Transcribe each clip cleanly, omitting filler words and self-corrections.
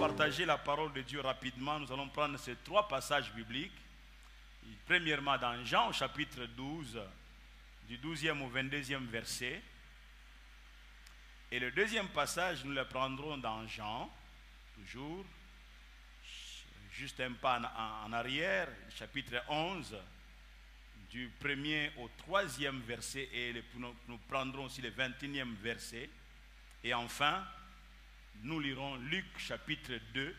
partager la parole de Dieu rapidement. Nous allons prendre ces trois passages bibliques. Premièrement dans Jean au chapitre 12, du 12e au 22e verset. Et le deuxième passage, nous le prendrons dans Jean, toujours, juste un pas en arrière, chapitre 11, du 1er au 3e verset, et nous prendrons aussi le 21e verset. Et enfin, nous lirons Luc chapitre 2,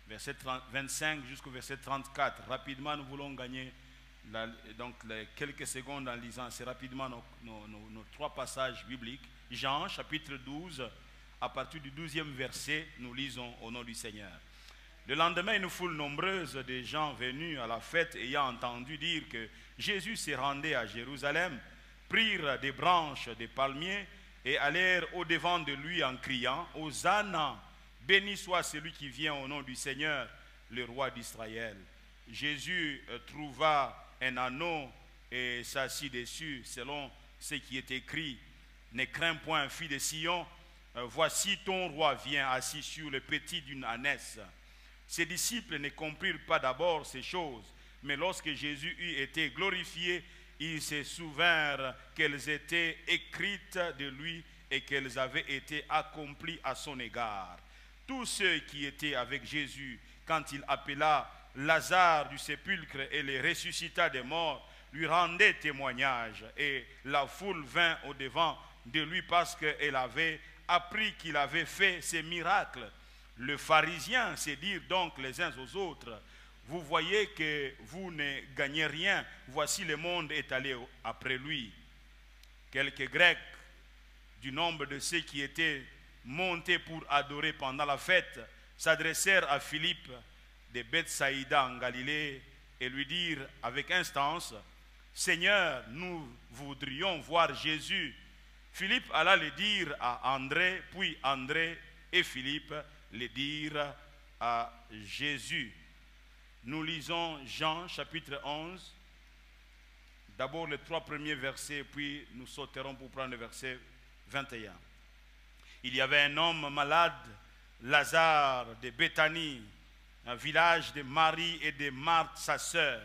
verset 25 jusqu'au verset 34. Rapidement, nous voulons gagner quelques secondes en lisant assez rapidement nos trois passages bibliques. Jean chapitre 12, à partir du 12e verset, nous lisons au nom du Seigneur. Le lendemain, une foule nombreuse de gens venus à la fête ayant entendu dire que Jésus se rendait à Jérusalem, prirent des branches des palmiers et allèrent au-devant de lui en criant « Hosanna, béni soit celui qui vient au nom du Seigneur, le roi d'Israël. » Jésus trouva un anneau et s'assit dessus, selon ce qui est écrit. « Ne crains point, fille de Sion, voici ton roi vient assis sur le petit d'une ânesse. » Ses disciples ne comprirent pas d'abord ces choses, mais lorsque Jésus eut été glorifié, ils se souvinrent qu'elles étaient écrites de lui et qu'elles avaient été accomplies à son égard. Tous ceux qui étaient avec Jésus, quand il appela Lazare du sépulcre et le ressuscita des morts, lui rendaient témoignage, et la foule vint au-devant de lui parce qu'elle avait appris qu'il avait fait ces miracles. Les pharisiens se dirent donc les uns aux autres, « Vous voyez que vous ne gagnez rien, voici le monde est allé après lui. » Quelques Grecs du nombre de ceux qui étaient montés pour adorer pendant la fête s'adressèrent à Philippe de Bethsaïda en Galilée et lui dirent avec instance, « Seigneur, nous voudrions voir Jésus. » Philippe alla le dire à André, puis André et Philippe le dirent à Jésus. Nous lisons Jean chapitre 11, d'abord les trois premiers versets, puis nous sauterons pour prendre le verset 21. Il y avait un homme malade, Lazare de Béthanie, un village de Marie et de Marthe sa sœur.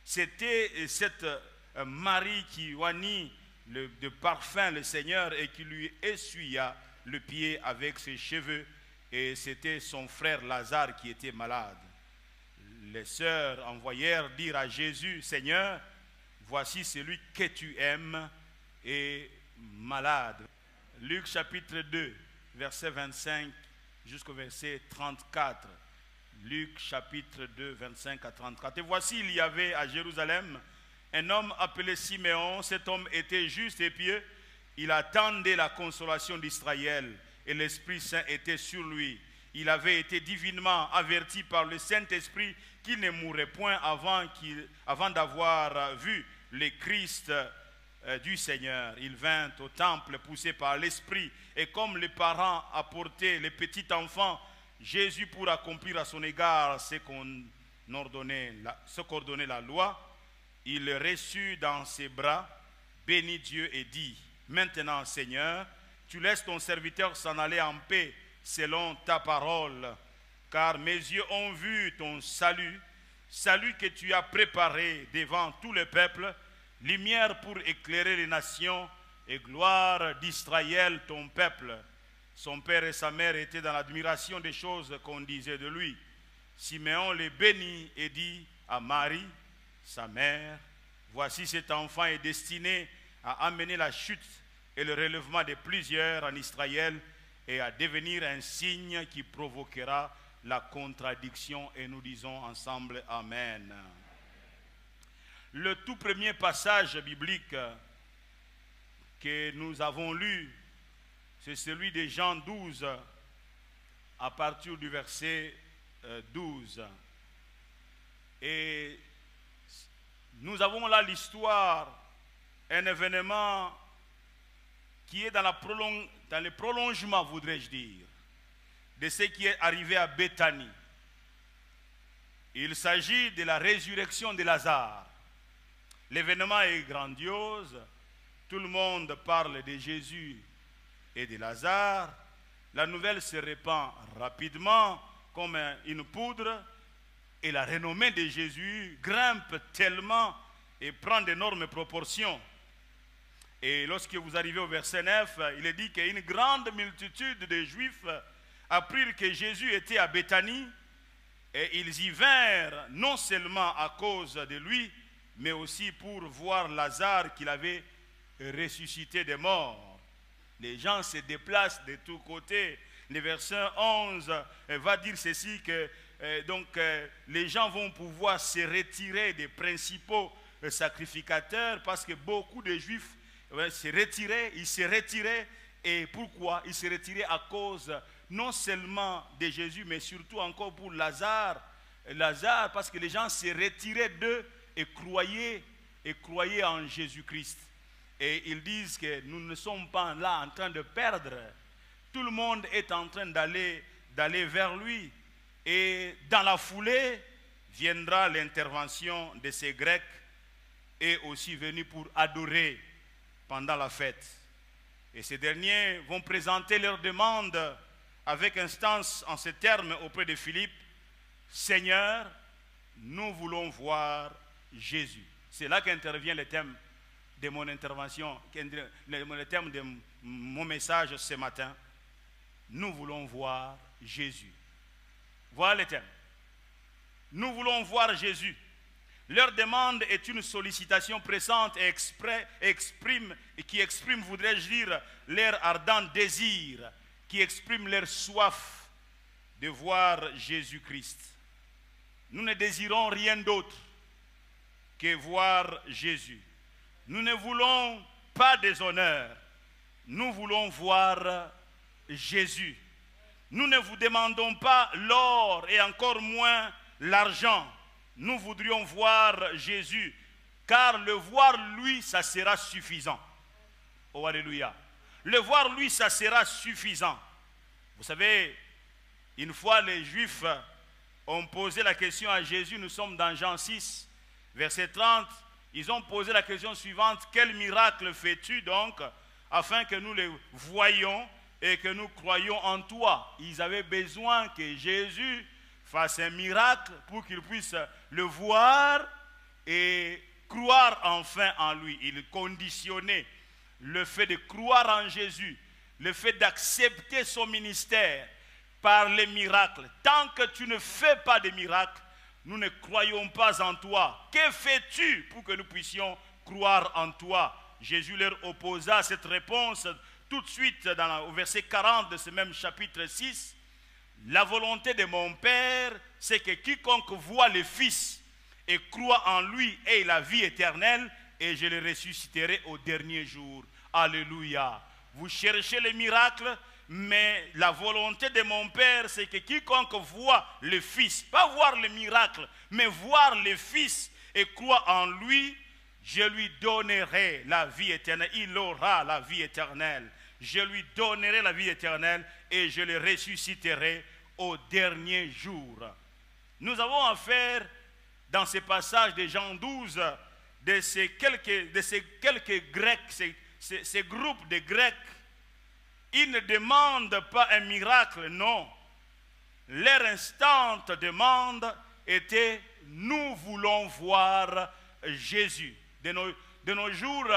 C'était cette Marie qui oignit de parfum le Seigneur et qui lui essuya le pied avec ses cheveux, et c'était son frère Lazare qui était malade. Les sœurs envoyèrent dire à Jésus, « Seigneur, voici celui que tu aimes est malade. » Luc chapitre 2, verset 25 jusqu'au verset 34. Luc chapitre 2, 25 à 34. « Et voici, il y avait à Jérusalem un homme appelé Siméon. Cet homme était juste et pieux. Il attendait la consolation d'Israël et l'Esprit Saint était sur lui. Il avait été divinement averti par le Saint-Esprit qu'il ne mourrait point avant d'avoir vu le Christ du Seigneur. Il vint au temple poussé par l'Esprit, et comme les parents apportaient le petit enfant Jésus pour accomplir à son égard ce qu'ordonnait la loi, il le reçut dans ses bras, bénit Dieu et dit, « Maintenant, Seigneur, tu laisses ton serviteur s'en aller en paix selon ta parole, car mes yeux ont vu ton salut, salut que tu as préparé devant tout le peuple, lumière pour éclairer les nations et gloire d'Israël, ton peuple. » Son père et sa mère étaient dans l'admiration des choses qu'on disait de lui. Siméon les bénit et dit à Marie, sa mère, « Voici cet enfant est destiné à amener la chute et le relèvement de plusieurs en Israël et à devenir un signe qui provoquera la contradiction. » Et nous disons ensemble Amen. Le tout premier passage biblique que nous avons lu, c'est celui de Jean 12, à partir du verset 12. Et nous avons là l'histoire, un événement qui est dans le prolongement, voudrais-je dire, de ce qui est arrivé à Béthanie. Il s'agit de la résurrection de Lazare. L'événement est grandiose, tout le monde parle de Jésus et de Lazare, la nouvelle se répand rapidement comme une poudre et la renommée de Jésus grimpe tellement et prend d'énormes proportions. Et lorsque vous arrivez au verset 9, il est dit qu'une grande multitude de Juifs apprirent que Jésus était à Béthanie et ils y vinrent non seulement à cause de lui, mais aussi pour voir Lazare qu'il avait ressuscité des morts. Les gens se déplacent de tous côtés. Le verset 11 va dire ceci, que les gens vont pouvoir se retirer des principaux sacrificateurs parce que beaucoup de Juifs ils se retiraient. Et pourquoi? Ils se retiraient à cause non seulement de Jésus, mais surtout encore pour Lazare. Lazare, parce que les gens se retiraient d'eux et croyaient en Jésus-Christ. Et ils disent que nous ne sommes pas là en train de perdre. Tout le monde est en train d'aller vers lui. Et dans la foulée, viendra l'intervention de ces Grecs et aussi venus pour adorer pendant la fête. Et ces derniers vont présenter leur demande avec instance en ces termes auprès de Philippe. Seigneur, nous voulons voir Jésus. C'est là qu'intervient le thème de mon intervention, le thème de mon message ce matin. Nous voulons voir Jésus. Voilà le thème. Nous voulons voir Jésus. Leur demande est une sollicitation pressante et qui exprime, voudrais-je dire, leur ardent désir, qui exprime leur soif de voir Jésus-Christ. Nous ne désirons rien d'autre que voir Jésus. Nous ne voulons pas des honneurs. Nous voulons voir Jésus. Nous ne vous demandons pas l'or et encore moins l'argent. Nous voudrions voir Jésus, car le voir lui, ça sera suffisant. Oh, alléluia. Le voir lui, ça sera suffisant. Vous savez, une fois les Juifs ont posé la question à Jésus, nous sommes dans Jean 6, verset 30, ils ont posé la question suivante: quel miracle fais-tu donc, afin que nous les voyions et que nous croyions en toi? Ils avaient besoin que Jésus fasse un miracle pour qu'ils puissent le voir et croire enfin en lui. Il conditionnait le fait de croire en Jésus, le fait d'accepter son ministère par les miracles. Tant que tu ne fais pas de miracles, nous ne croyons pas en toi. Que fais-tu pour que nous puissions croire en toi? Jésus leur opposa cette réponse tout de suite au verset 40 de ce même chapitre 6. La volonté de mon Père, c'est que quiconque voit le Fils et croit en lui ait la vie éternelle, et je le ressusciterai au dernier jour. Alléluia. Vous cherchez les miracles, mais la volonté de mon Père, c'est que quiconque voit le Fils, pas voir le miracle, mais voir le Fils et croit en lui, je lui donnerai la vie éternelle. Il aura la vie éternelle. Je lui donnerai la vie éternelle et je le ressusciterai au dernier jour. Nous avons affaire dans ce passage de Jean 12 de ces quelques Grecs, ces groupes de Grecs. Ils ne demandent pas un miracle, non. Leur instante demande était: nous voulons voir Jésus. De nos jours,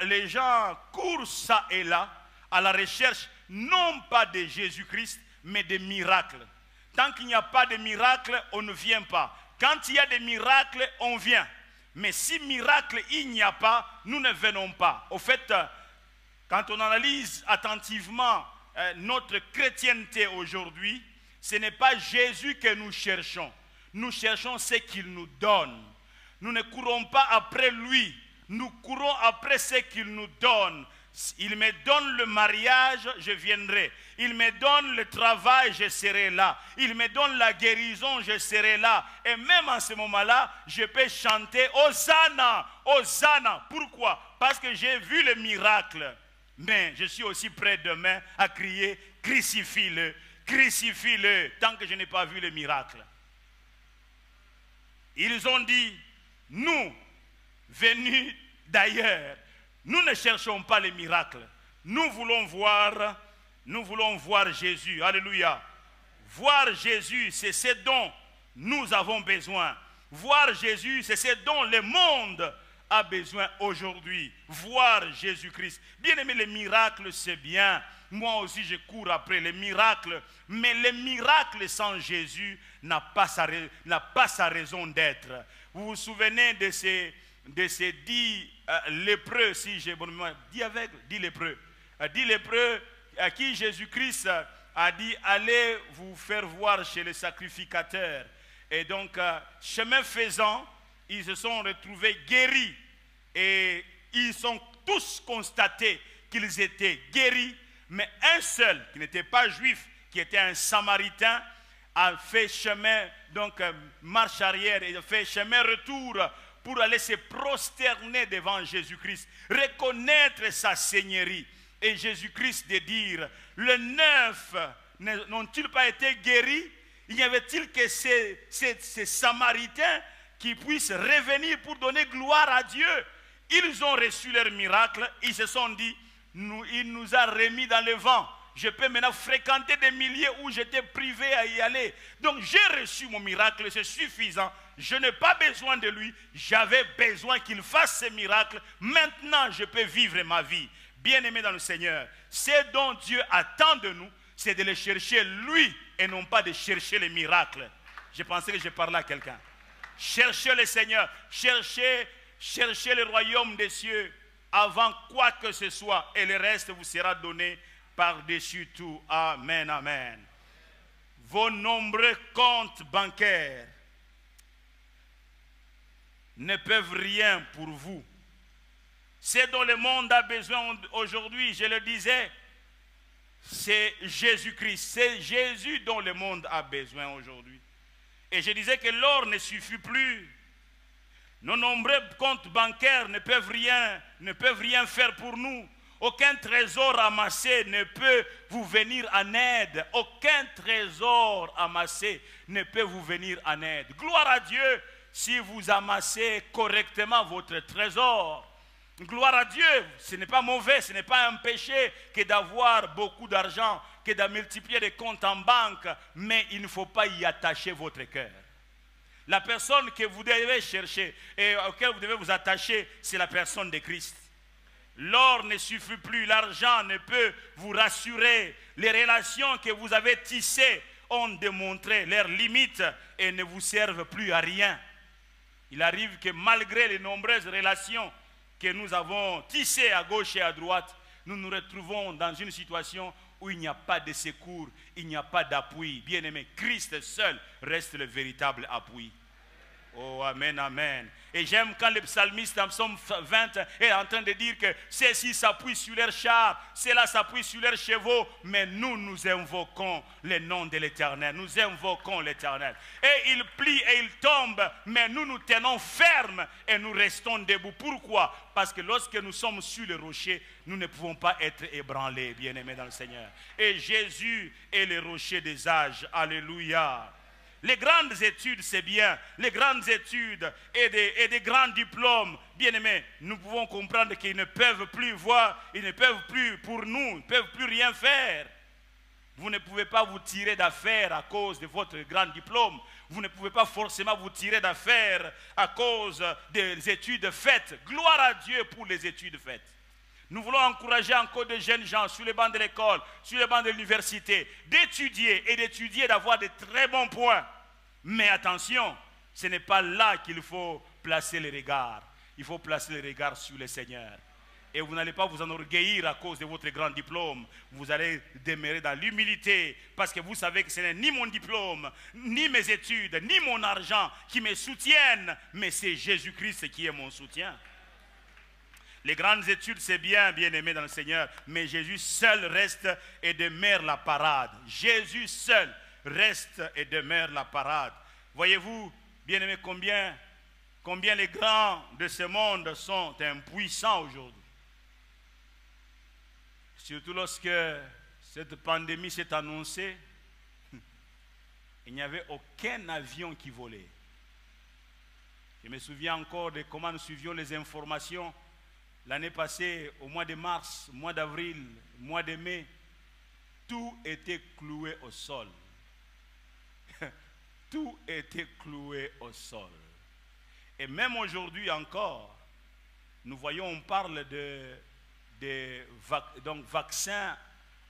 les gens courent ça et là à la recherche non pas de Jésus-Christ, mais des miracles. Tant qu'il n'y a pas de miracles, on ne vient pas. Quand il y a des miracles, on vient. Mais si miracle il n'y a pas, nous ne venons pas. Au fait, quand on analyse attentivement notre chrétienté aujourd'hui, ce n'est pas Jésus que nous cherchons. Nous cherchons ce qu'il nous donne. Nous ne courons pas après lui. Nous courons après ce qu'il nous donne. Il me donne le mariage, je viendrai. Il me donne le travail, je serai là. Il me donne la guérison, je serai là. Et même en ce moment-là, je peux chanter Hosanna, Hosanna. Pourquoi? Parce que j'ai vu le miracle. Mais je suis aussi prêt demain à crier crucifie-le, crucifie-le, tant que je n'ai pas vu le miracle. Ils ont dit, nous, venus d'ailleurs, nous ne cherchons pas les miracles. Nous voulons voir Nous voulons voir Jésus. Alléluia. Voir Jésus, c'est ce dont nous avons besoin. Voir Jésus, c'est ce dont le monde a besoin aujourd'hui. Voir Jésus-Christ. Bien aimé, les miracles, c'est bien. Moi aussi, je cours après les miracles. Mais les miracles sans Jésus n'a pas sa raison d'être. Vous vous souvenez de ces 10 lépreux, si j'ai bonne mémoire, 10 lépreux. 10 lépreux à qui Jésus-Christ a dit, allez vous faire voir chez les sacrificateurs. Et donc, chemin faisant, ils se sont retrouvés guéris. Et ils ont tous constaté qu'ils étaient guéris. Mais un seul, qui n'était pas juif, qui était un samaritain, a fait chemin, donc marche arrière, et a fait chemin retour pour aller se prosterner devant Jésus-Christ, reconnaître sa seigneurie. Et Jésus-Christ de dire, le 9 n'ont-ils pas été guéris? Il y avait-il que ces Samaritains qui puissent revenir pour donner gloire à Dieu? Ils ont reçu leur miracle, ils se sont dit, il nous a remis dans le vent. Je peux maintenant fréquenter des milliers où j'étais privé à y aller. Donc j'ai reçu mon miracle, c'est suffisant. Je n'ai pas besoin de lui. J'avais besoin qu'il fasse ce miracle. Maintenant, je peux vivre ma vie. Bien-aimé dans le Seigneur, ce dont Dieu attend de nous, c'est de le chercher lui et non pas de chercher les miracles. Je pensais que je parlais à quelqu'un. Cherchez le Seigneur, cherchez le royaume des cieux avant quoi que ce soit et le reste vous sera donné par-dessus tout. Amen, amen. Vos nombreux comptes bancaires ne peuvent rien pour vous. C'est dont le monde a besoin aujourd'hui, je le disais, c'est Jésus-Christ. C'est Jésus dont le monde a besoin aujourd'hui. Et je disais que l'or ne suffit plus. Nos nombreux comptes bancaires ne peuvent rien faire pour nous. Aucun trésor amassé ne peut vous venir en aide. Aucun trésor amassé ne peut vous venir en aide. Gloire à Dieu si vous amassez correctement votre trésor. Gloire à Dieu, ce n'est pas mauvais, ce n'est pas un péché que d'avoir beaucoup d'argent, que de multiplier des comptes en banque, mais il ne faut pas y attacher votre cœur. La personne que vous devez chercher et auquel vous devez vous attacher, c'est la personne de Christ. L'or ne suffit plus, l'argent ne peut vous rassurer. Les relations que vous avez tissées ont démontré leurs limites et ne vous servent plus à rien. Il arrive que malgré les nombreuses relations que nous avons tissées à gauche et à droite, nous nous retrouvons dans une situation où il n'y a pas de secours, il n'y a pas d'appui. Bien-aimé, Christ seul reste le véritable appui. Oh, amen, amen. Et j'aime quand le psalmiste en psaume 20 est en train de dire que ceux-ci s'appuient sur leurs chars, ceux-là s'appuient sur leurs chevaux, mais nous invoquons le nom de l'Éternel. Nous invoquons l'Éternel. Et il plie et il tombe, mais nous tenons ferme et nous restons debout. Pourquoi? Parce que lorsque nous sommes sur le rocher, nous ne pouvons pas être ébranlés, bien-aimés dans le Seigneur. Et Jésus est le rocher des âges. Alléluia. Les grandes études, c'est bien. Les grandes études et des grands diplômes, bien aimés, nous pouvons comprendre qu'ils ne peuvent plus voir, ils ne peuvent plus pour nous, ils ne peuvent plus rien faire. Vous ne pouvez pas vous tirer d'affaire à cause de votre grand diplôme. Vous ne pouvez pas forcément vous tirer d'affaire à cause des études faites. Gloire à Dieu pour les études faites. Nous voulons encourager encore de jeunes gens sur les bancs de l'école, sur les bancs de l'université, d'étudier, d'avoir de très bons points. Mais attention, ce n'est pas là qu'il faut placer les regards. Il faut placer les regards sur le Seigneur. Et vous n'allez pas vous enorgueillir à cause de votre grand diplôme. Vous allez demeurer dans l'humilité parce que vous savez que ce n'est ni mon diplôme, ni mes études, ni mon argent qui me soutiennent, mais c'est Jésus-Christ qui est mon soutien. Les grandes études, c'est bien, bien-aimé dans le Seigneur, mais Jésus seul reste et demeure la parade. Jésus seul reste et demeure la parade. Voyez-vous, bien-aimé, combien les grands de ce monde sont impuissants aujourd'hui. Surtout lorsque cette pandémie s'est annoncée, il n'y avait aucun avion qui volait. Je me souviens encore de comment nous suivions les informations l'année passée, au mois de mars, au mois d'avril, au mois de mai. tout était cloué au sol. Tout était cloué au sol. Et même aujourd'hui encore, nous voyons, on parle de vaccins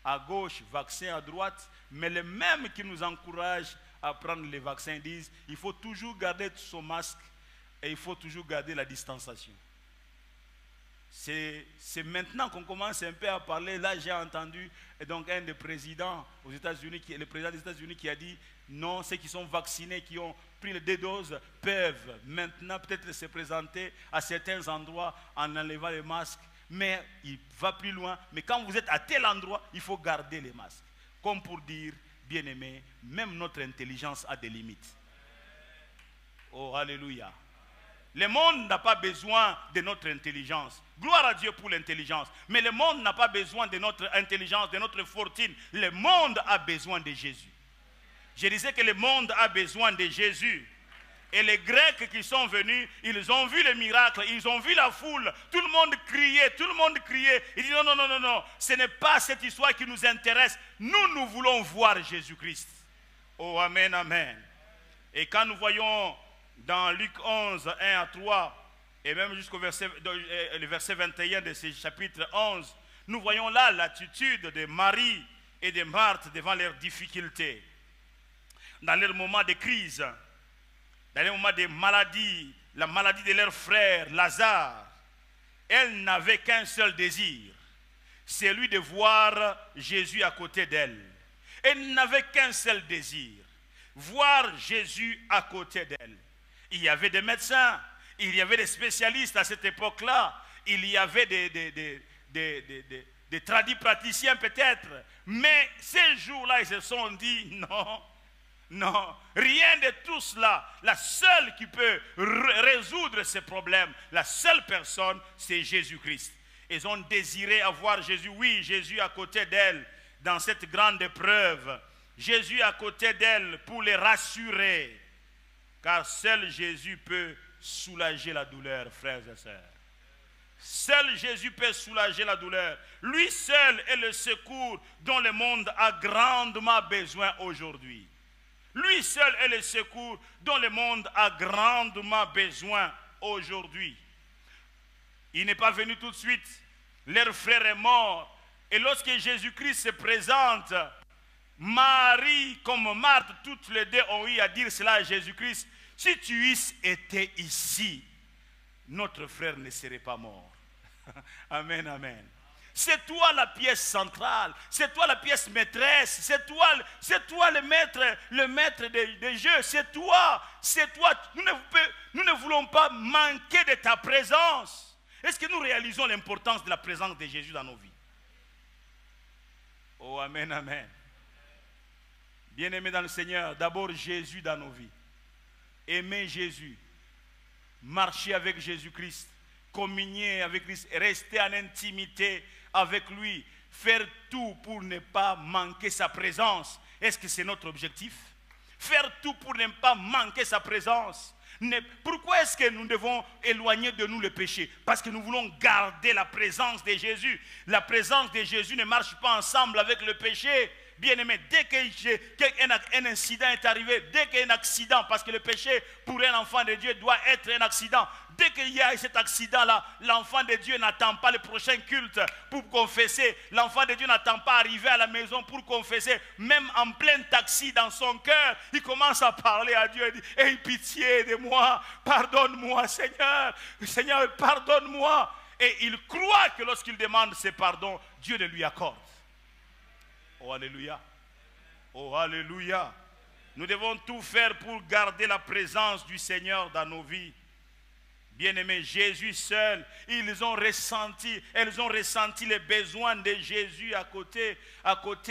à gauche, vaccins à droite, mais les mêmes qui nous encouragent à prendre les vaccins disent il faut toujours garder son masque et il faut toujours garder la distanciation. C'est maintenant qu'on commence un peu à parler. Là, j'ai entendu donc un des présidents aux États-Unis, le président des États-Unis qui a dit non, ceux qui sont vaccinés, qui ont pris les 2 doses, peuvent maintenant peut-être se présenter à certains endroits en enlevant les masques. Mais il va plus loin. Mais quand vous êtes à tel endroit, il faut garder les masques. Comme pour dire, bien-aimé, même notre intelligence a des limites. Oh, alléluia. Le monde n'a pas besoin de notre intelligence. Gloire à Dieu pour l'intelligence. Mais le monde n'a pas besoin de notre intelligence, de notre fortune. Le monde a besoin de Jésus. Je disais que le monde a besoin de Jésus. Et les Grecs qui sont venus, ils ont vu les miracles, ils ont vu la foule. Tout le monde criait, tout le monde criait. Il dit non, non, non, non, non. Ce n'est pas cette histoire qui nous intéresse. Nous, nous voulons voir Jésus-Christ. Oh, amen, amen. Et quand nous voyons dans Luc 11, 1 à 3, et même jusqu'au verset 21 de ce chapitre 11, nous voyons là l'attitude de Marie et de Marthe devant leurs difficultés. Dans leur moment de crise, dans les moments de maladie, la maladie de leur frère Lazare, elles n'avaient qu'un seul désir, c'est celui de voir Jésus à côté d'elles. Elles n'avaient qu'un seul désir, voir Jésus à côté d'elles. Il y avait des médecins, il y avait des spécialistes à cette époque-là, il y avait des tradipraticiens peut-être, mais ces jours-là, ils se sont dit non. Non, rien de tout cela. La seule qui peut résoudre ces problèmes, la seule personne, c'est Jésus-Christ. Ils ont désiré avoir Jésus, oui, Jésus à côté d'elle dans cette grande épreuve. Jésus à côté d'elle pour les rassurer. Car seul Jésus peut soulager la douleur, frères et sœurs. Seul Jésus peut soulager la douleur. Lui seul est le secours dont le monde a grandement besoin aujourd'hui. Lui seul est le secours dont le monde a grandement besoin aujourd'hui. Il n'est pas venu tout de suite. Leur frère est mort. Et lorsque Jésus-Christ se présente, Marie comme Marthe, toutes les deux ont eu à dire cela à Jésus-Christ. Si tu eusses été ici, notre frère ne serait pas mort. Amen, amen. C'est toi la pièce centrale, c'est toi la pièce maîtresse, c'est toi le maître des jeux, c'est toi. Nous ne voulons pas manquer de ta présence. Est-ce que nous réalisons l'importance de la présence de Jésus dans nos vies? Oh, amen, amen. Bien-aimés dans le Seigneur, d'abord Jésus dans nos vies. Aimer Jésus, marcher avec Jésus-Christ, communier avec Christ, rester en intimité avec lui, faire tout pour ne pas manquer sa présence. Est-ce que c'est notre objectif? Faire tout pour ne pas manquer sa présence. Pourquoi est-ce que nous devons éloigner de nous le péché? Parce que nous voulons garder la présence de Jésus. La présence de Jésus ne marche pas ensemble avec le péché. Bien-aimé, dès qu'un incident est arrivé, dès qu'il y a un accident, parce que le péché pour un enfant de Dieu doit être un accident, dès qu'il y a cet accident-là, l'enfant de Dieu n'attend pas le prochain culte pour confesser, l'enfant de Dieu n'attend pas arriver à la maison pour confesser, même en plein taxi dans son cœur, il commence à parler à Dieu et dit, aie pitié de moi, pardonne-moi Seigneur, Seigneur pardonne-moi. Et il croit que lorsqu'il demande ce pardon, Dieu le lui accorde. Oh alléluia, oh alléluia. Nous devons tout faire pour garder la présence du Seigneur dans nos vies. Bien-aimés, Jésus seul, elles ont ressenti les besoins de Jésus à côté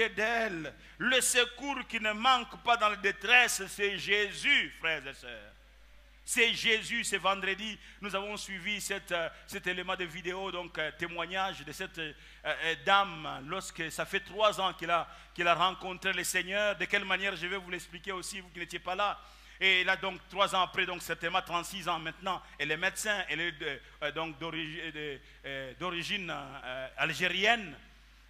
d'elles. Le secours qui ne manque pas dans la détresse, c'est Jésus, frères et sœurs. C'est Jésus. Ce vendredi, nous avons suivi cet élément de vidéo, donc témoignage de cette dame, lorsque ça fait 3 ans qu'il a rencontré le Seigneur. De quelle manière, je vais vous l'expliquer aussi, vous qui n'étiez pas là. Et là, donc, 3 ans après, donc certainement 36 ans maintenant, elle est médecin, elle est donc d'origine algérienne.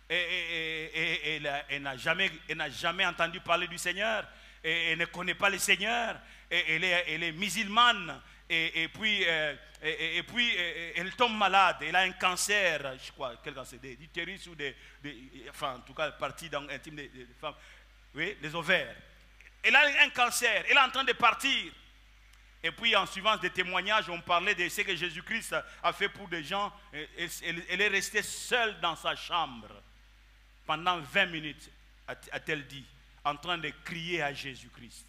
Elle n'a jamais entendu parler du Seigneur. Et elle ne connaît pas le Seigneur. Elle est musulmane. Et puis elle tombe malade. Elle a un cancer, je crois, quel cancer, d'utérus ou enfin, en tout cas, partie intime des femmes. Oui, les ovaires. Elle a un cancer. Elle est en train de partir. Et puis, en suivant des témoignages, on parlait de ce que Jésus-Christ a fait pour des gens. Elle est restée seule dans sa chambre pendant 20 minutes, a-t-elle dit, en train de crier à Jésus-Christ.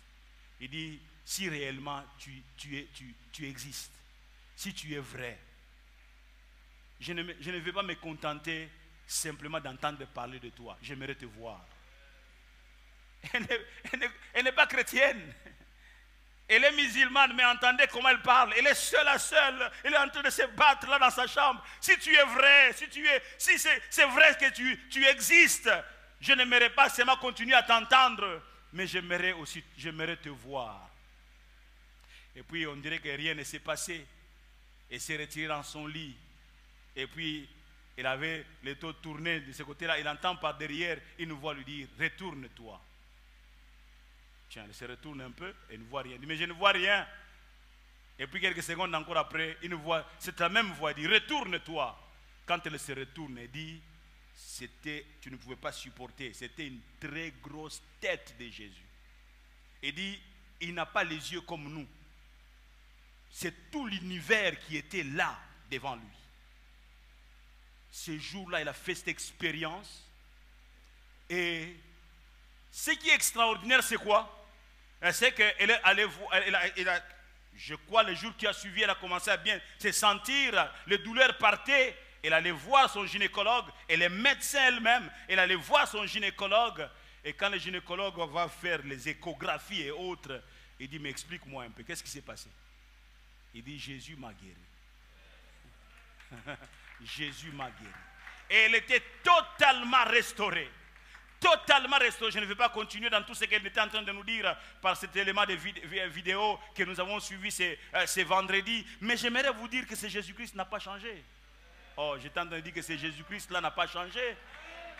Il dit, si réellement tu existes, si tu es vrai, je ne vais pas me contenter simplement d'entendre parler de toi. J'aimerais te voir. Elle n'est pas chrétienne. Elle est musulmane, mais entendez comment elle parle. Elle est seule à seule. Elle est en train de se battre là dans sa chambre. Si tu es vrai, si c'est vrai que tu existes, je n'aimerais pas seulement continuer à t'entendre, mais j'aimerais te voir. Et puis on dirait que rien ne s'est passé. Elle s'est retirée dans son lit. Et puis elle avait les dos tournés de ce côté-là. Il entend par derrière une voix lui dire, retourne-toi. Tiens, elle se retourne un peu et ne voit rien. Elle dit, mais je ne vois rien. Et puis quelques secondes encore après, une voix, c'est la même voix, elle dit, retourne-toi. Quand elle se retourne, elle dit, tu ne pouvais pas supporter, c'était une très grosse tête de Jésus. Elle dit, il n'a pas les yeux comme nous. C'est tout l'univers qui était là devant lui. Ce jour-là, il a fait cette expérience. Et ce qui est extraordinaire, c'est quoi? C'est qu'elle est allée voir, je crois, le jour qui a suivi, elle a commencé à bien se sentir, les douleurs partaient. Elle allait voir son gynécologue, elle est médecin elle-même, elle allait voir son gynécologue. Et quand le gynécologue va faire les échographies et autres, il dit, mais explique-moi un peu, qu'est-ce qui s'est passé? Il dit, Jésus m'a guéri. Jésus m'a guéri. Et elle était totalement restaurée. Totalement restaurée. Je ne vais pas continuer dans tout ce qu'elle était en train de nous dire par cet élément de vidéo que nous avons suivi ce vendredi. Mais j'aimerais vous dire que ce Jésus-Christ n'a pas changé. Oh, j'étais en train de dire que ce Jésus-Christ là n'a pas changé.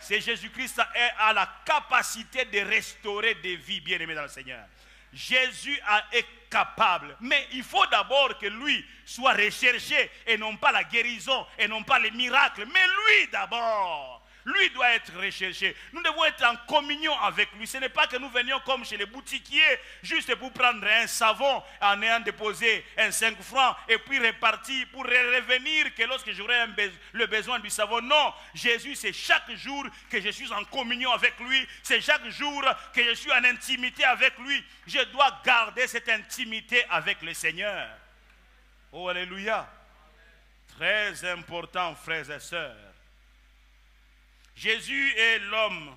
Ce Jésus-Christ a la capacité de restaurer des vies, bien aimées dans le Seigneur. Jésus est capable, mais il faut d'abord que lui soit recherché et non pas la guérison et non pas les miracles, mais lui d'abord. Lui doit être recherché. Nous devons être en communion avec lui. Ce n'est pas que nous venions comme chez les boutiquiers, juste pour prendre un savon en ayant déposé un 5 francs et puis repartir pour revenir que lorsque j'aurai le besoin du savon. Non, Jésus, c'est chaque jour que je suis en communion avec lui. C'est chaque jour que je suis en intimité avec lui. Je dois garder cette intimité avec le Seigneur. Oh, alléluia. Très important, frères et sœurs. Jésus est l'homme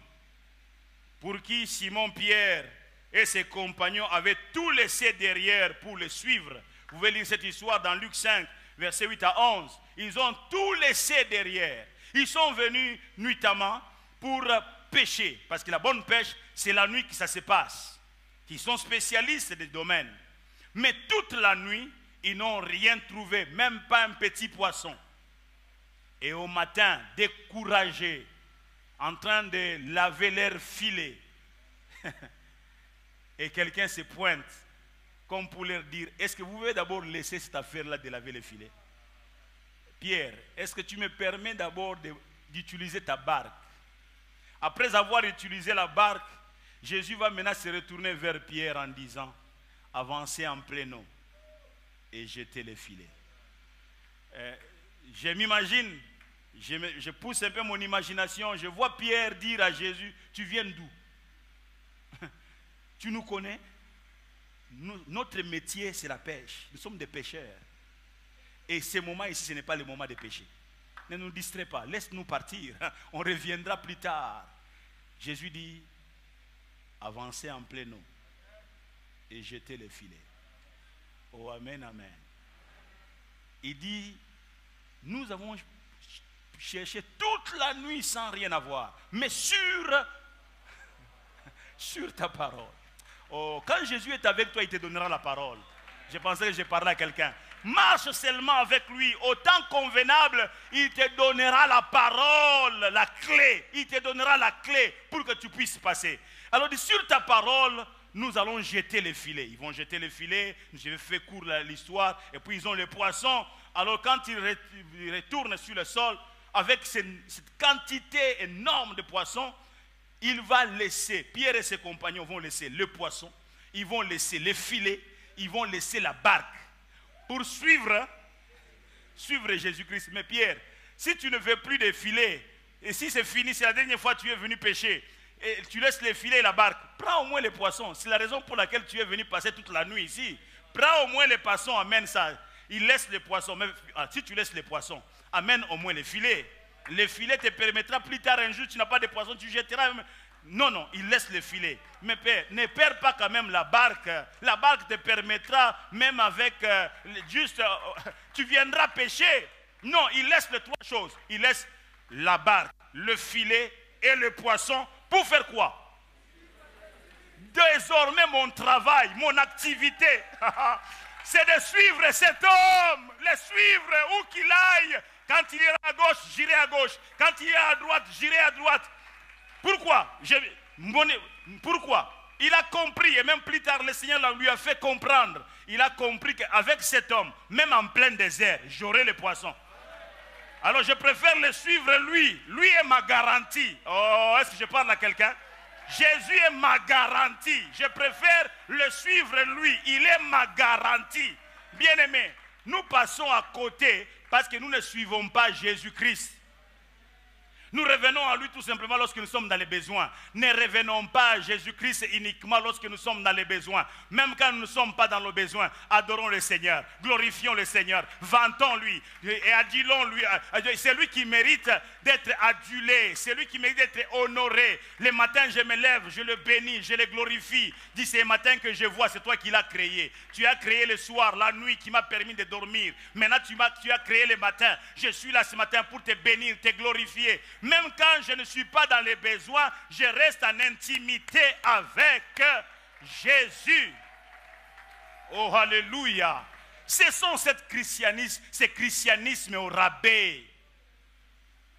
pour qui Simon-Pierre et ses compagnons avaient tout laissé derrière pour le suivre. Vous pouvez lire cette histoire dans Luc 5, versets 8 à 11. Ils ont tout laissé derrière. Ils sont venus nuitamment pour pêcher. Parce que la bonne pêche, c'est la nuit que ça se passe. Ils sont spécialistes des domaines. Mais toute la nuit, ils n'ont rien trouvé, même pas un petit poisson. Et au matin, découragés, en train de laver leur filet. Et quelqu'un se pointe, comme pour leur dire, est-ce que vous pouvez d'abord laisser cette affaire-là de laver le filet? Pierre, est-ce que tu me permets d'abord d'utiliser ta barque? Après avoir utilisé la barque, Jésus va maintenant se retourner vers Pierre en disant, avancez en plein eau et jetez les filets. Je m'imagine, je pousse un peu mon imagination, je vois Pierre dire à Jésus, tu viens d'où? Tu nous connais? Notre métier, c'est la pêche. Nous sommes des pêcheurs. Et ce moment ici, ce n'est pas le moment de pêcher. Ne nous distrais pas, laisse-nous partir. On reviendra plus tard. Jésus dit, avancez en plein eau et jetez les filets. Oh, amen, amen. Il dit, nous avons cherché toute la nuit sans rien avoir, mais sur ta parole. Oh, quand Jésus est avec toi, il te donnera la parole. Je pensais que je parlais à quelqu'un. marche seulement avec lui. Au temps convenable, il te donnera la parole, la clé. Il te donnera la clé pour que tu puisses passer. Alors, sur ta parole, nous allons jeter les filets. Ils vont jeter les filets, je vais faire court l'histoire, et puis ils ont les poissons. Alors, quand ils retournent sur le sol, avec cette quantité énorme de poissons, il va laisser, Pierre et ses compagnons vont laisser le poisson, ils vont laisser les filets, ils vont laisser la barque pour suivre Jésus-Christ. Mais Pierre, si tu ne veux plus de filets, et si c'est fini, c'est la dernière fois que tu es venu pêcher, et tu laisses les filets et la barque, prends au moins les poissons. C'est la raison pour laquelle tu es venu passer toute la nuit ici. Prends au moins les poissons, amène ça. Il laisse les poissons. Mais, si tu laisses les poissons, amène au moins les filets. Les filets te permettra plus tard un jour, tu n'as pas de poissons, tu jetteras. Non, il laisse les filets. Mais Père, ne perds pas quand même la barque. La barque te permettra, même avec tu viendras pêcher. Non, il laisse les trois choses. Il laisse la barque, le filet et le poisson. Pour faire quoi? Désormais, mon travail, mon activité, c'est de suivre cet homme, le suivre où qu'il aille. Quand il ira à gauche, j'irai à gauche. Quand il ira à droite, j'irai à droite. Pourquoi? Pourquoi? Il a compris, et même plus tard, le Seigneur lui a fait comprendre. Il a compris qu'avec cet homme, même en plein désert, j'aurai les poissons. Alors je préfère le suivre lui. Lui est ma garantie. Oh, est-ce que je parle à quelqu'un? Jésus est ma garantie. Je préfère le suivre lui. Il est ma garantie. Bien-aimés, nous passons à côté parce que nous ne suivons pas Jésus-Christ. Nous revenons à lui tout simplement lorsque nous sommes dans les besoins. Ne revenons pas à Jésus-Christ uniquement lorsque nous sommes dans les besoins. Même quand nous ne sommes pas dans nos besoins, adorons le Seigneur, glorifions le Seigneur, vantons-lui et adulons-lui. C'est lui qui mérite d'être adulé, c'est lui qui mérite d'être honoré. Les matins, je me lève, je le bénis, je le glorifie. Dis, c'est les matins que je vois, c'est toi qui l'as créé. Tu as créé le soir, la nuit qui m'a permis de dormir. Maintenant, tu as créé le matin. Je suis là ce matin pour te bénir, te glorifier. Même quand je ne suis pas dans les besoins, je reste en intimité avec Jésus. Oh, alléluia. Cessons ce christianisme au rabais.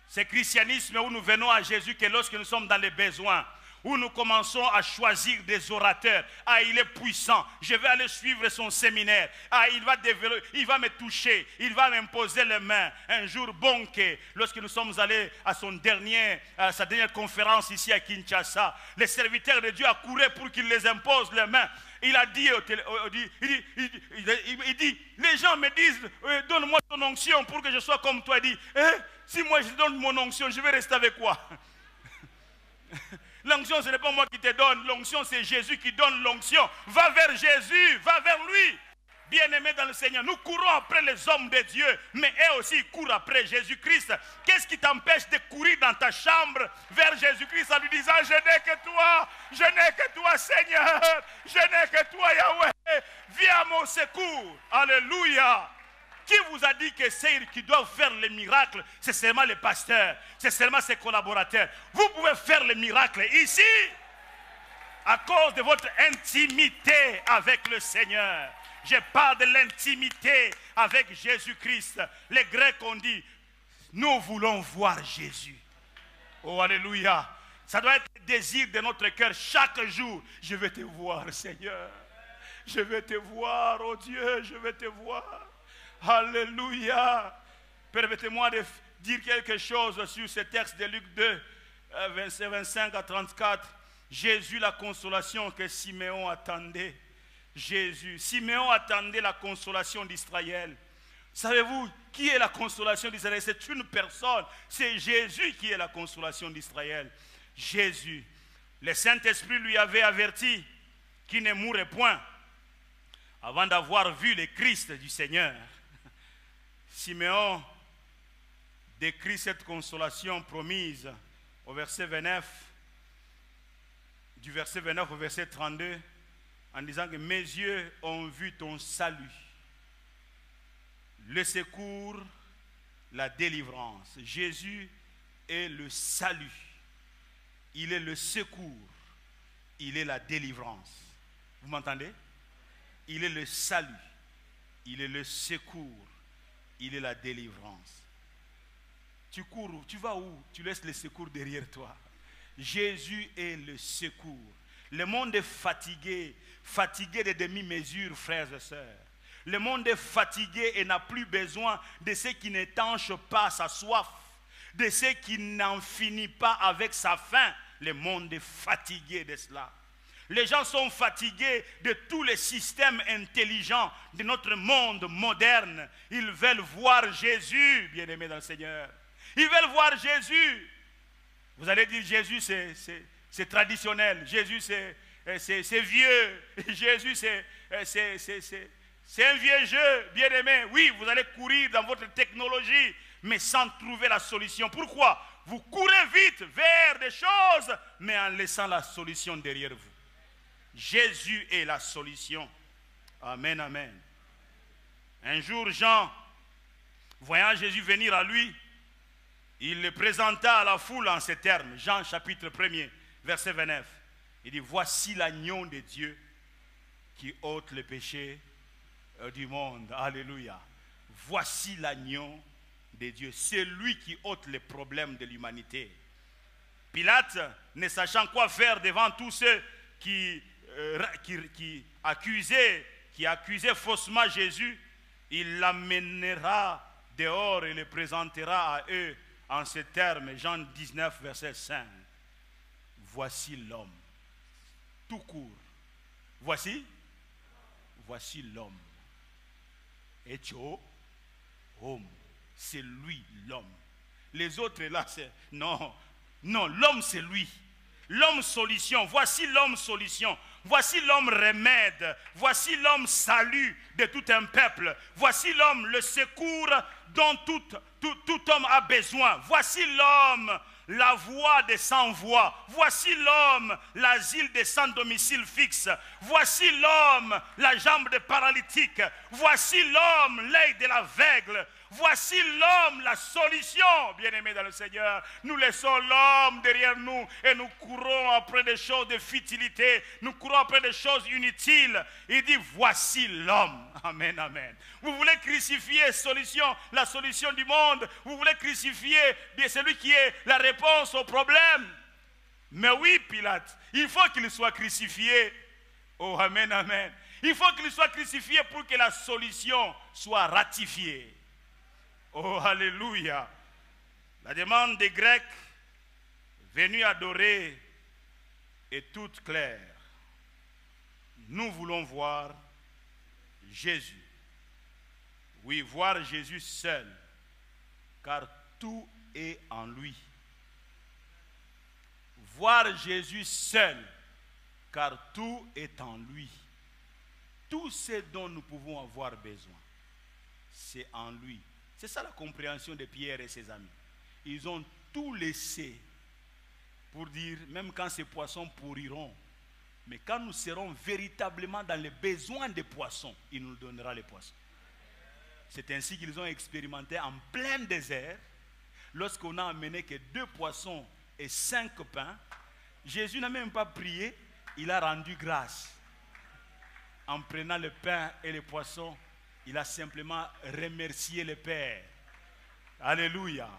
Ce christianisme où nous venons à Jésus que lorsque nous sommes dans les besoins. Où nous commençons à choisir des orateurs. Ah, il est puissant. Je vais aller suivre son séminaire. Ah, il va développer, il va me toucher. Il va m'imposer les mains. Un jour, Bonke, lorsque nous sommes allés à sa dernière conférence ici à Kinshasa, les serviteurs de Dieu accouraient pour qu'il les impose les mains. Il a dit, il dit, les gens me disent, donne-moi ton onction pour que je sois comme toi. Il dit, si moi je donne mon onction, je vais rester avec quoi? L'onction, ce n'est pas moi qui te donne. L'onction, c'est Jésus qui donne l'onction. Va vers Jésus, va vers lui. Bien-aimés dans le Seigneur, nous courons après les hommes de Dieu, mais eux aussi ils courent après Jésus-Christ. Qu'est-ce qui t'empêche de courir dans ta chambre vers Jésus-Christ en lui disant, je n'ai que toi, Seigneur, je n'ai que toi, Yahweh, viens à mon secours. Alléluia. Qui vous a dit que ceux qui doivent faire les miracles, c'est seulement les pasteurs, c'est seulement ses collaborateurs? Vous pouvez faire les miracles ici à cause de votre intimité avec le Seigneur. Je parle de l'intimité avec Jésus-Christ. Les Grecs ont dit, nous voulons voir Jésus. Oh, alléluia. Ça doit être le désir de notre cœur chaque jour. Je vais te voir, Seigneur. Je vais te voir, oh Dieu, je vais te voir. Alléluia. Permettez-moi de dire quelque chose sur ce texte de Luc 2, 25 à 34. Jésus, la consolation que Siméon attendait. Siméon attendait la consolation d'Israël. Savez-vous qui est la consolation d'Israël? C'est une personne. C'est Jésus qui est la consolation d'Israël. Jésus. Le Saint-Esprit lui avait averti qu'il ne mourrait point avant d'avoir vu le Christ du Seigneur. Siméon décrit cette consolation promise au verset 29, du verset 29 au verset 32, en disant que mes yeux ont vu ton salut, le secours, la délivrance. Jésus est le salut, il est le secours, il est la délivrance. Vous m'entendez? Il est le salut, Il est le secours. Il est la délivrance. Tu cours, tu vas où? Tu laisses le secours derrière toi. Jésus est le secours. Le monde est fatigué, fatigué de demi-mesures, frères et sœurs. Le monde est fatigué et n'a plus besoin de ce qui n'étanche pas sa soif, de ce qui n'en finit pas avec sa faim. Le monde est fatigué de cela. Les gens sont fatigués de tous les systèmes intelligents de notre monde moderne. Ils veulent voir Jésus, bien-aimés dans le Seigneur. Ils veulent voir Jésus. Vous allez dire Jésus c'est traditionnel. Jésus c'est vieux. Jésus c'est un vieux jeu, bien-aimé. Oui, vous allez courir dans votre technologie, mais sans trouver la solution. Pourquoi? Vous courez vite vers des choses, mais en laissant la solution derrière vous. Jésus est la solution. Amen, amen. Un jour, Jean, voyant Jésus venir à lui, il le présenta à la foule en ces termes. Jean chapitre 1er, verset 29. Il dit, voici l'agneau de Dieu qui ôte le péché du monde. Alléluia. Voici l'agneau de Dieu. C'est lui qui ôte les problèmes de l'humanité. Pilate, ne sachant quoi faire devant tous ceux qui accusaient faussement Jésus, il l'amènera dehors et le présentera à eux en ces termes. Jean 19, verset 5. Voici l'homme. Tout court. Voici l'homme. Et homme. C'est lui l'homme. Les autres là, c'est non, l'homme c'est lui. L'homme solution. Voici l'homme solution. Voici l'homme remède. Voici l'homme salut de tout un peuple. Voici l'homme le secours dont tout homme a besoin. Voici l'homme la voix des sans-voix. Voici l'homme l'asile des sans domicile fixe. Voici l'homme la jambe des paralytiques. Voici l'homme l'œil de l'aveugle. Voici l'homme, la solution, bien-aimés dans le Seigneur. Nous laissons l'homme derrière nous et nous courons après des choses de futilité. Nous courons après des choses inutiles. Il dit, voici l'homme. Amen, amen. Vous voulez crucifier la solution du monde. Vous voulez crucifier bien celui qui est la réponse au problème. Mais oui, Pilate, il faut qu'il soit crucifié. Oh, amen, amen. Il faut qu'il soit crucifié pour que la solution soit ratifiée. Oh, alléluia. La demande des Grecs venus adorer est toute claire. Nous voulons voir Jésus. Oui, voir Jésus seul, car tout est en lui. Voir Jésus seul, car tout est en lui. Tout ce dont nous pouvons avoir besoin, c'est en lui. C'est ça la compréhension de Pierre et ses amis. Ils ont tout laissé pour dire, même quand ces poissons pourriront, mais quand nous serons véritablement dans les besoins des poissons, il nous donnera les poissons. C'est ainsi qu'ils ont expérimenté en plein désert, lorsqu'on a amené que 2 poissons et 5 pains. Jésus n'a même pas prié, il a rendu grâce. En prenant le pain et les poissons, il a simplement remercié le Père. Alléluia.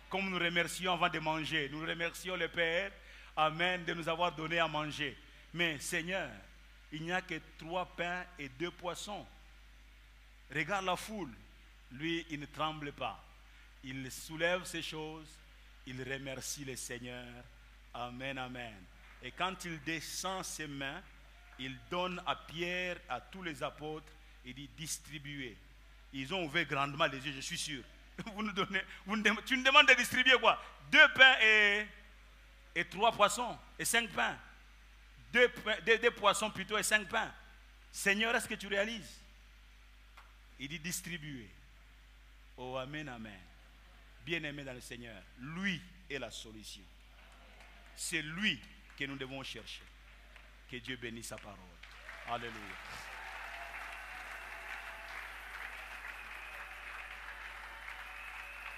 Comme nous remercions avant de manger, nous remercions le Père, amen, de nous avoir donné à manger. Mais Seigneur, il n'y a que 3 pains et 2 poissons. Regarde la foule. Lui, il ne tremble pas. Il soulève ces choses. Il remercie le Seigneur. Amen, amen. Et quand il descend ses mains, il donne à Pierre, à tous les apôtres, il dit distribuer. Ils ont ouvert grandement les yeux, je suis sûr. Tu nous demandes de distribuer quoi? 2 pains et 3 poissons et 5 pains. 2 poissons plutôt et 5 pains. Seigneur, est-ce que tu réalises? Il dit distribuer. Oh, amen, amen. Bien-aimé dans le Seigneur, lui est la solution. C'est lui que nous devons chercher. Que Dieu bénisse sa parole. Alléluia.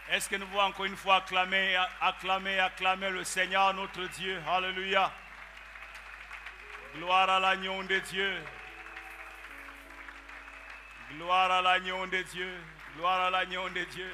Est-ce que nous pouvons encore une fois acclamer le Seigneur notre Dieu? Alléluia. Gloire à l'agneau de Dieu. Gloire à l'agneau de Dieu. Gloire à l'agneau de Dieu.